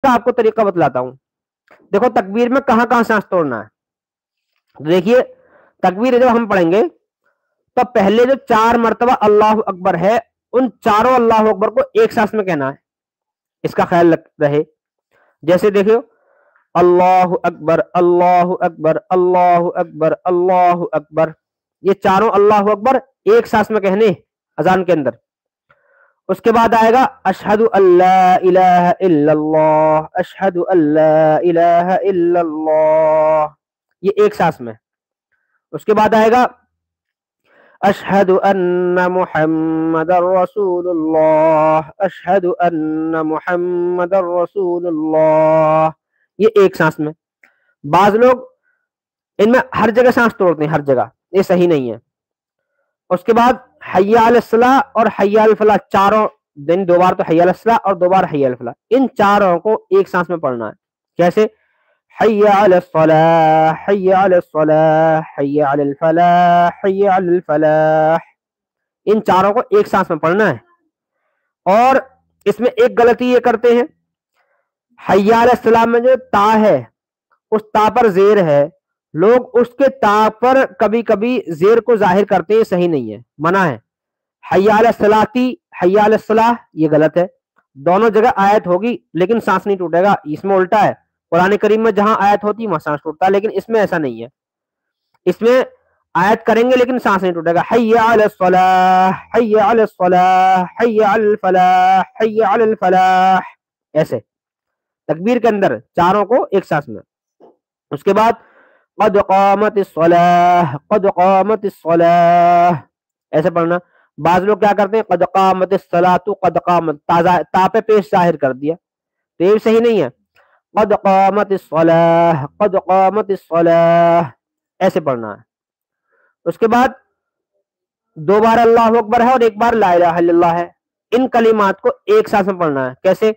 آپ کو طریقہ بتلاتا ہوں. دیکھو تکبیر میں کہاں کہاں سانس توڑنا ہے. دیکھیے تکبیر جب ہم پڑھیں گے تو پہلے جو 4 مرتبہ اللہ اکبر ہے ان چاروں اللہ اکبر کو ایک سانس میں کہنا ہے. اس کا خیال رہے. جیسے دیکھو اللہ اکبر اللہ اکبر اللہ اکبر اللہ اکبر, یہ چاروں اللہ اکبر ایک سانس میں کہنے اذان کے اندر. اس کے بعد آئے گا اشہد اللہ الہ الا اللہ اشہد اللہ الہ الا اللہ, یہ ایک سانس میں. اس کے بعد آئے گا اشہد ان محمد رسول اللہ اشہد ان محمد رسول اللہ, یہ ایک سانس میں. بعض لوگ ان میں ہر جگہ سانس توڑتے ہیں, ہر جگہ, یہ صحیح نہیں ہے. اس کے بعد حی علی الصلاح اور حی علی الفلاح, چاروں دن 2 بار تو حی علی الصلاح اور 2 بار حی علی الفلاح, ان چاروں کو ایک سانس میں پڑھنا ہے. کیسے حی علی الصلاح حی علی الصلاح حی علی الفلاح حی علی الفلاح, ان چاروں کو ایک سانس میں پڑھنا ہے. اور اس میں ایک غلطی یہ کرتے ہیں, حی علی الصلاح میں جو تا ہے اس تا پر زیر ہے, لوگ اس کے تا پر کبھی کبھی زیر کو ظاہر کرتے ہیں, صحیح نہیں ہے, منع ہے. حی علی الصلاۃ حی علی الصلاح یہ غلط ہے. دونوں جگہ آیت ہوگی لیکن سانس نہیں ٹوٹے گا. اس میں الٹا ہے, قرآن کریم میں جہاں آیت ہوتی وہاں سانس ٹوٹتا ہے, لیکن اس میں ایسا نہیں ہے. اس میں آیت کریں گے لیکن سانس نہیں ٹوٹے گا. حی علی الصلاح حی علی الصلاح حی علی الفلاح حی علی الفلاح, ایسے تکبیر کے اندر چاروں کو ایک سانس میں. اس کے بعد قد قامت الصلاح قد قامت الصلاح, ایسے پڑھنا. بعض لوگ کیا کرتے ہیں قد قامت الصلاۃ قد قامت, تا پہ پیش ظاہر کر دیا, تو یہ صحیح نہیں ہے. قد قامت الصلاح قد قامت الصلاح, ایسے پڑھنا ہے. اس کے بعد 2 بار اللہ اکبر ہے اور 1 بار لا الہ الا اللہ ہے. ان کلمات کو ایک ساتھ میں پڑھنا ہے. کیسے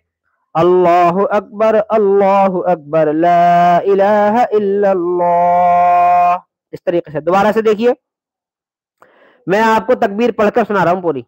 اللہ اکبر لا الہ الا اللہ, اس طریقے سے. دوبارہ سے دیکھیے, میں آپ کو تکبیر پڑھ کر سنا رہا ہوں پوری.